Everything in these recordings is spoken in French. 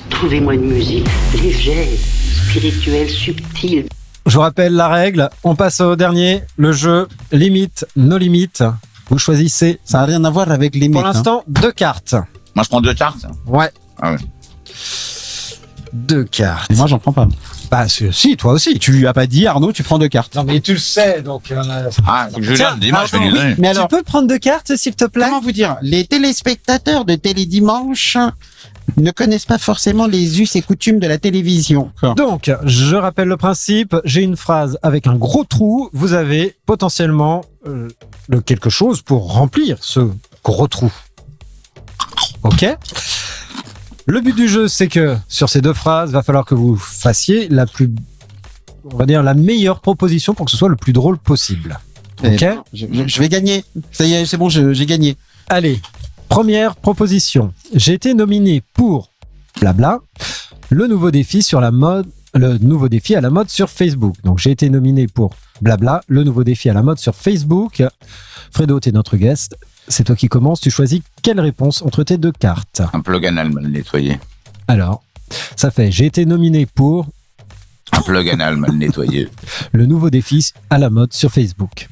Trouvez-moi une musique légère, spirituelle, subtile. Je vous rappelle la règle, on passe au dernier, le jeu limite, no limite. Vous choisissez. Ça n'a rien à voir avec les Pour mecs. l'instant, 2 cartes. Moi, je prends 2 cartes. Ouais. Ah ouais. 2 cartes. Et moi, j'en prends pas. Bah, si, toi aussi. Tu lui as pas dit, Arnaud, tu prends 2 cartes. Non, mais tu le sais, donc. Ah, faut que je Tiens, le dimanche, je vais Arnaud, lui donner. Mais alors, tu peux prendre 2 cartes, s'il te plaît? comment vous dire, les téléspectateurs de Télédimanche ne connaissent pas forcément les us et coutumes de la télévision. Donc, je rappelle le principe. J'ai une phrase avec un gros trou. Vous avez potentiellement le quelque chose pour remplir ce gros trou. Ok? Le but du jeu, c'est que sur ces 2 phrases, va falloir que vous fassiez on va dire la meilleure proposition pour que ce soit le plus drôle possible. Ok? Je vais gagner. Ça y est, c'est bon, j'ai gagné. Allez, première proposition. J'ai été nominé pour blabla, le nouveau défi à la mode sur Facebook. Donc j'ai été nominé pour blabla, le nouveau défi à la mode sur Facebook. Fredo, t'es notre guest. C'est toi qui commences. Tu choisis quelle réponse entre tes 2 cartes. Un plug anal mal nettoyé. Alors, ça fait j'ai été nominé pour Un plug anal mal nettoyé. le nouveau défi à la mode sur Facebook.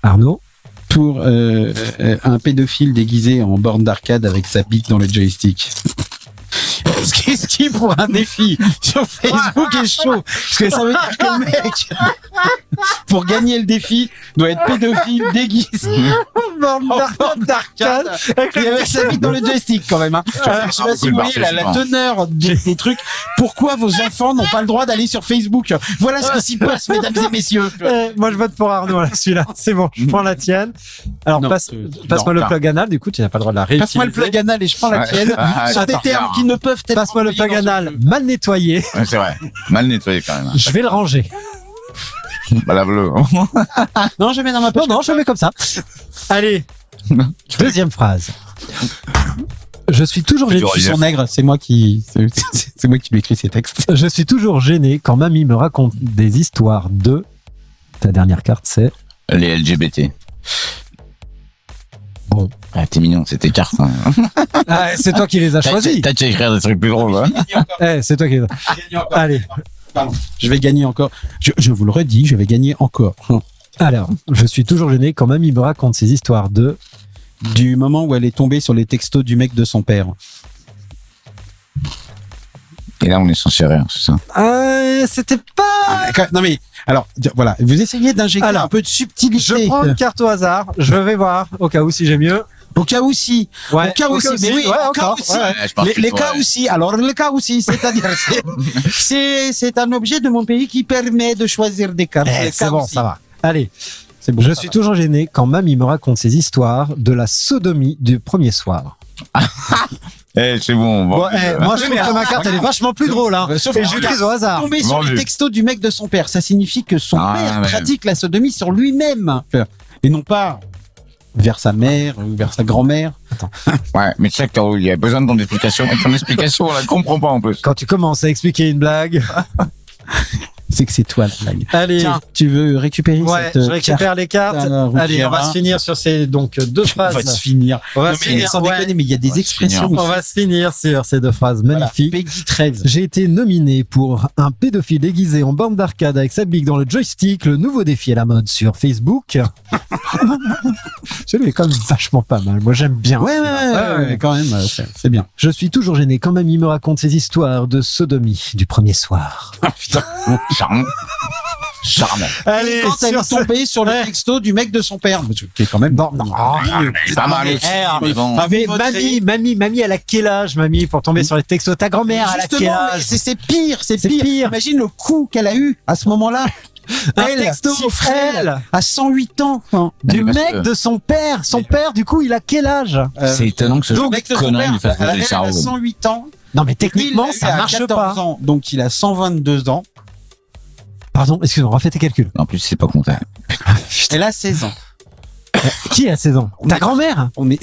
Arnaud? Pour un pédophile déguisé en borne d'arcade avec sa bite dans le joystick. Ce qui pour un défi sur Facebook est chaud. Parce que ça veut dire que le mec, pour gagner le défi, doit être pédophile déguisé en borne d'arcade et avec sa bite dans le joystick quand même. Hein. Je sais pas si vous voyez la teneur des trucs. Pourquoi vos enfants n'ont pas le droit d'aller sur Facebook? Voilà ce qui s'y passe, mesdames et messieurs. Moi, je vote pour Arnaud, là, celui-là. C'est bon, je prends la tienne. Alors, Non, passe-moi le plug anal, du coup, tu n'as pas le droit de la réutiliser. Passe-moi le plug anal et je prends la tienne. Sur des termes qui ne peuvent être. Passe-moi le plug anal mal nettoyé. Ouais, c'est vrai. Mal nettoyé quand même. Je vais le ranger. Bah, lave-le. Non, je mets dans ma poche. Non, je le mets comme ça. Allez, deuxième phrase. Je suis toujours gêné. Je suis son nègre, c'est moi qui lui écris ces textes. Je suis toujours gêné quand mamie me raconte des histoires de. Ta dernière carte, c'est. Les LGBT. Bon. Ah, t'es mignon, c'est tes cartes. Hein. Ah, c'est toi qui les as choisis. T'as qu'à écrire des trucs plus drôles. Hein. C'est toi qui les as. Allez. Pardon. Je vais gagner encore. Je vous le redis, je vais gagner encore. Alors, je suis toujours gêné quand mamie me raconte ces histoires de. Du moment où elle est tombée sur les textos du mec de son père. Et là, on est censé rire, c'est ça. C'était pas. Non mais, alors, voilà, vous essayez d'injecter un peu de subtilité. Je prends une carte au hasard, je vais voir, au cas où si j'ai mieux. Au cas où si. Ouais, au cas où si. Mais oui, ouais, au cas encore. où si. Ouais. Je pense Les que cas ouais. aussi. Alors, le cas aussi, c'est-à-dire, c'est un objet de mon pays qui permet de choisir des cartes. Les C'est cas bon, aussi. ça va. Allez. C'est bon. Je suis toujours gêné quand mamie me raconte ces histoires de la sodomie du premier soir. C'est bon. Moi, je trouve que ma carte, elle est vachement plus drôle, hein. Sauf Et que je l'utilise au hasard. Tomber sur Vendu. les textos du mec de son père, ça signifie que son père ouais. pratique la sodomie sur lui-même. Et non pas vers sa mère ou vers sa grand-mère. Ouais, mais tu sais que il y a besoin de ton explication. Et ton explication, on la comprend pas en plus. Quand tu commences à expliquer une blague. C'est que c'est toi la blague. Allez. Tiens, tu veux récupérer Ouais, cette je récupère les cartes. Allez, on va se finir sur ces 2 phrases. On va se finir. On va Non, se mais finir. sans Ouais. déconner, mais il y a des expressions. On va se finir sur ces 2 phrases magnifiques. Peggy 13. J'ai été nominé pour un pédophile déguisé en borne d'arcade avec sa bille dans le joystick, le nouveau défi à la mode sur Facebook. Celui est quand même vachement pas mal. Moi, j'aime bien. Ouais, quand même, c'est bien. Je suis toujours gêné quand mamie me raconte ces histoires de sodomie du premier soir. Charmant. Charmant. Allez, Quand elle est tombée sur le texto du mec de son père, qui est quand même. Pas mal aussi, mais bon. Mais mamie, elle a quel âge, mamie, pour tomber sur les textos? Ta grand-mère, elle a quel Justement, âge? c'est pire, c'est C'est pire. pire. Imagine le coup qu'elle a eu à ce moment-là. Un Elle, texto si frêle, frêle. à 108 ans. Du Parce mec que- de son père. Son père, du coup, il a quel âge? C'est étonnant que ce Donc, mec de son connerie lui père, fasse bouger elle le a cerveau. 108 ans. Non, mais Lui, techniquement, il l'a eu ça à marche 14 pas. ans, donc il a 122 ans. Pardon, excuse-moi, refais tes calculs. En plus, c'est pas comptable. Elle a 16 ans. Qui a 16 ans? Ta grand-mère? On est.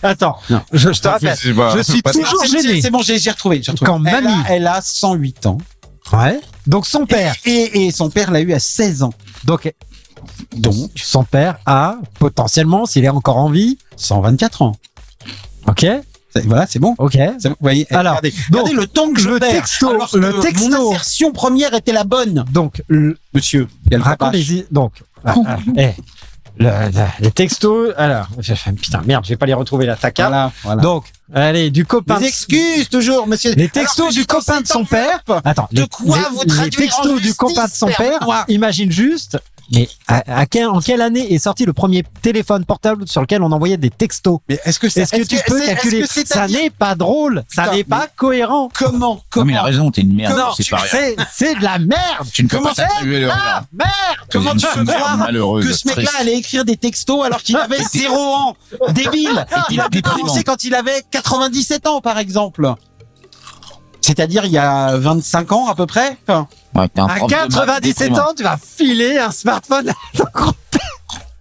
Attends, Non. je te rappelle. Je suis toujours gêné. C'est bon, j'ai retrouvé. Quand mamie- Elle a 108 ans. Ouais. Donc son père. Et son père l'a eu à 16 ans. Donc Donc, son père a potentiellement, s'il est encore en vie, 124 ans. ok, Voilà, c'est bon. Ok. C'est bon, vous voyez, Alors, regardez le temps que je le perds, texto, alors que le texto. mon assertion première était la bonne. Donc, Monsieur, il y a le raconte tapage. les... Donc, les textos... Alors, putain, merde, je vais pas les retrouver là, taca. Voilà. Donc, allez, du copain... Des excuses toujours, monsieur. Les textos du copain de son père. Attends, De quoi vous les traduire en textos du justice, copain de son père. Benoît. Imagine juste. Mais en quelle année est sorti le premier téléphone portable sur lequel on envoyait des textos? Mais est-ce que c'est, Est-ce que tu peux calculer? Ça n'est pas drôle. Ça Putain, n'est pas cohérent. comment Non, mais il a raison, t'es une merde. Non, c'est pas rien. c'est de la merde. Tu ne peux comment pas t'attribuer le rien. Merde. Comment tu peux croire malheureuse, que ce mec-là triste. allait écrire des textos alors qu'il avait 0 ans? Débile. Il a dû commencer quand il avait 97 ans, par exemple. C'est-à-dire il y a 25 ans à peu près. Enfin, Ouais, t'es un À prof de maths 97 déprimant. ans, tu vas filer un smartphone.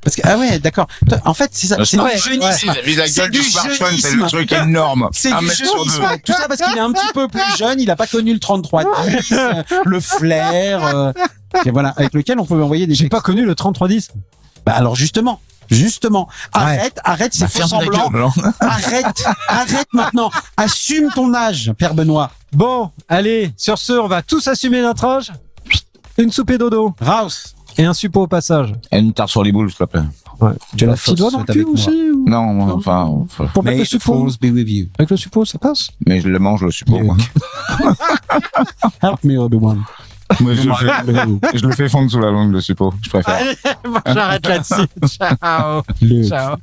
parce que, ah ouais, d'accord. En fait, c'est ça. C'est Ouais, du jeunisme. Vis la C'est gueule du du smartphone, c'est jeunisme. le truc énorme. C'est Un du mètre sur jeunisme. deux. Tout ça parce qu'il est un petit peu plus jeune. Il a pas connu le 3310, le flair, et voilà, avec lequel on pouvait envoyer des J'ai textos. pas connu le 3310. Bah alors justement, arrête ces Bah, faux ferme ta semblants. gueule, hein. Arrête maintenant. Assume ton âge, Père Benoît. Bon, allez, sur ce, on va tous assumer notre âge. Une soupe et dodo. Rouse. Et un suppôt au passage. Et une tarte sur les boules, s'il te plaît. Ouais. Tu as La un petit doigt dans le sauce cul avec moi. aussi ou... Non, enfin, Pour mettre May le the suppôt. force be with you. Avec le suppôt, ça passe. mais je le mange, le support, moi. Help me, Obi-Wan. Moi, je le fais fondre sous la langue, le support. Je préfère. Allez, moi, j'arrête là-dessus. Ciao. Le Ciao.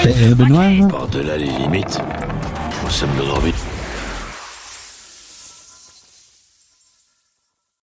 Père Benoît. Par-delà les limites, nous sommes de l'orbite.